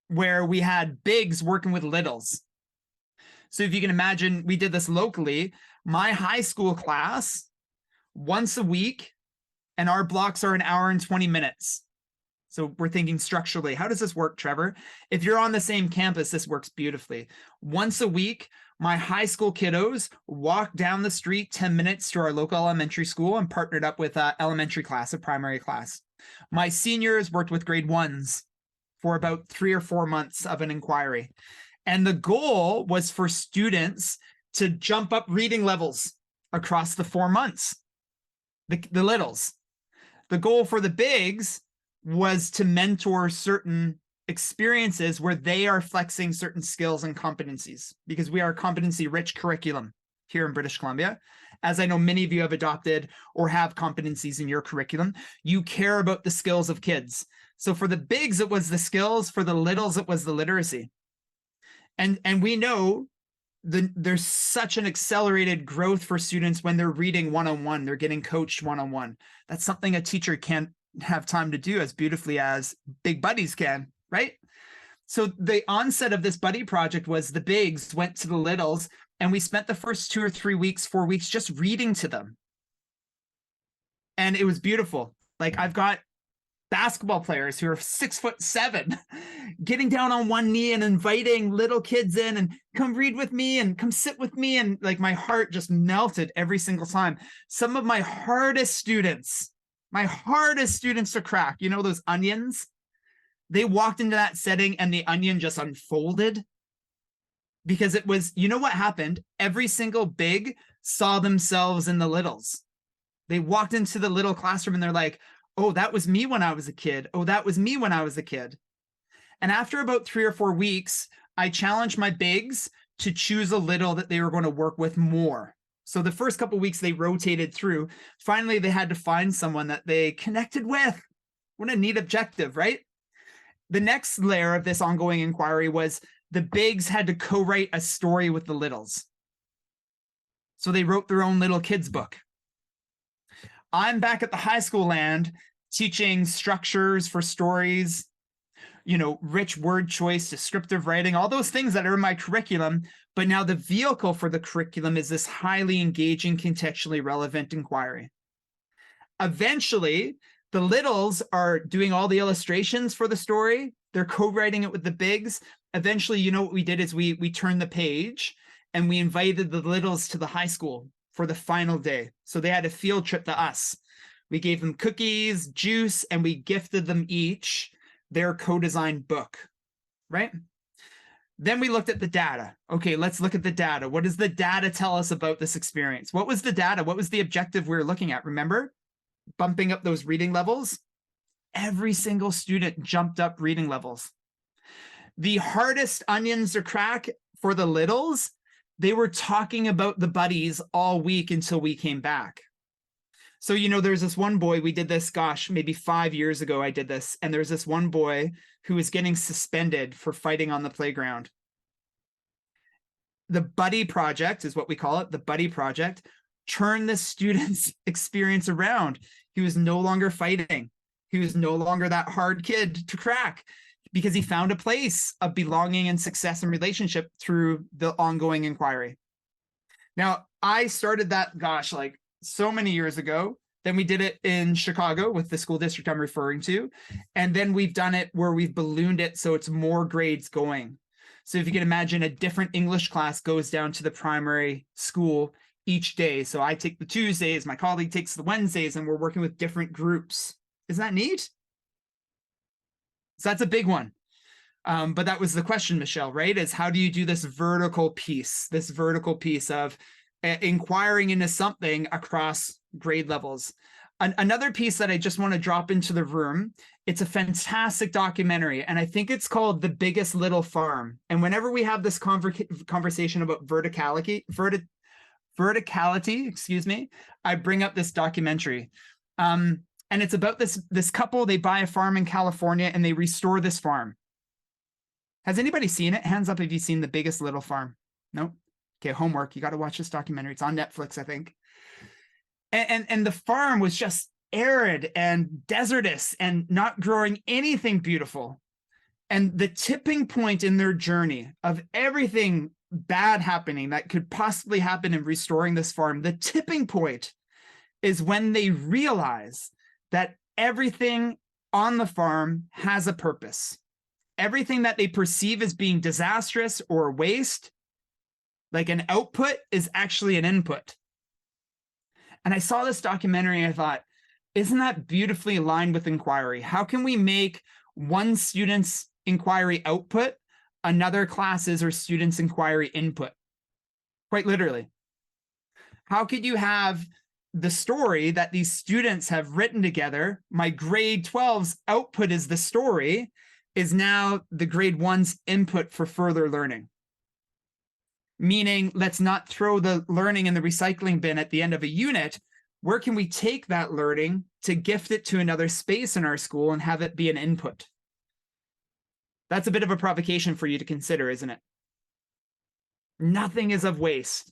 where we had bigs working with littles. So if you can imagine, we did this locally. My high school class, once a week, and our blocks are an hour and 20 minutes. So we're thinking structurally, how does this work, Trevor? If you're on the same campus, this works beautifully. Once a week, my high school kiddos walked down the street 10 minutes to our local elementary school and partnered up with an elementary class, a primary class. My seniors worked with grade ones for about 3 or 4 months of an inquiry. And the goal was for students to jump up reading levels across the 4 months, the littles. The goal for the bigs was to mentor certain experiences where they are flexing certain skills and competencies, because we are a competency-rich curriculum here in British Columbia. As I know many of you have adopted or have competencies in your curriculum, you care about the skills of kids. So for the bigs, it was the skills. For the littles, it was the literacy. And we know there's such an accelerated growth for students when they're reading one-on-one, they're getting coached one-on-one. That's something a teacher can't have time to do as beautifully as big buddies can, right? So the onset of this buddy project was the bigs went to the littles, and we spent the first 2 or 3 weeks, 4 weeks just reading to them. And it was beautiful. Like, I've got basketball players who are 6'7", getting down on one knee and inviting little kids in and come read with me and come sit with me. And like, my heart just melted every single time. Some of my hardest students to crack, you know, those onions, they walked into that setting and the onion just unfolded, because it was, you know what happened? Every single big saw themselves in the littles. They walked into the little classroom and they're like, oh, that was me when I was a kid. Oh, that was me when I was a kid. And after about 3 or 4 weeks, I challenged my bigs to choose a little that they were going to work with more. So the first couple of weeks they rotated through. Finally, they had to find someone that they connected with. What a neat objective, right? The next layer of this ongoing inquiry was the bigs had to co-write a story with the littles. So they wrote their own little kids book. I'm back at the high school land teaching structures for stories, you know, rich word choice, descriptive writing, all those things that are in my curriculum. But now the vehicle for the curriculum is this highly engaging, contextually relevant inquiry. Eventually, the littles are doing all the illustrations for the story. They're co-writing it with the bigs. Eventually, you know what we did is we turned the page and we invited the littles to the high school for the final day. So they had a field trip to us. We gave them cookies, juice, and we gifted them each their co-designed book, right? Then we looked at the data. Okay, let's look at the data. What does the data tell us about this experience? What was the data? What was the objective we were looking at? Remember, bumping up those reading levels? Every single student jumped up reading levels. The hardest onions to crack for the littles, they were talking about the buddies all week until we came back. So, you know, there's this one boy, we did this, gosh, maybe 5 years ago I did this, and there's this one boy who was getting suspended for fighting on the playground. The buddy project is what we call it, the buddy project, turned the student's experience around. He was no longer fighting. He was no longer that hard kid to crack, because he found a place of belonging and success and relationship through the ongoing inquiry. Now, I started that, gosh, like so many years ago. Then we did it in Chicago with the school district I'm referring to. And then we've done it where we've ballooned it so it's more grades going. So if you can imagine, a different English class goes down to the primary school each day. So I take the Tuesdays, my colleague takes the Wednesdays, and we're working with different groups. Isn't that neat? So that's a big one. But that was the question, Michelle, right? Is how do you do this vertical piece of inquiring into something across grade levels? Another piece that I just want to drop into the room, it's a fantastic documentary, and I think it's called The Biggest Little Farm. And whenever we have this conversation about verticality, excuse me, I bring up this documentary. And it's about this couple. They buy a farm in California and they restore this farm. Has anybody seen it? Hands up if you've seen The Biggest Little Farm. No? Okay, homework. You got to watch this documentary. It's on Netflix, I think. And the farm was just arid and desertous and not growing anything beautiful. And the tipping point in their journey of everything bad happening that could possibly happen in restoring this farm, the tipping point is when they realize that everything on the farm has a purpose. Everything that they perceive as being disastrous or waste, like an output, is actually an input. And I saw this documentary and I thought, isn't that beautifully aligned with inquiry? How can we make one student's inquiry output another class's or student's inquiry input? Quite literally. How could you have the story that these students have written together? My grade 12's output is the story, is now the grade 1's input for further learning. Meaning, let's not throw the learning in the recycling bin at the end of a unit. Where can we take that learning to gift it to another space in our school and have it be an input? That's a bit of a provocation for you to consider, isn't it? Nothing is of waste.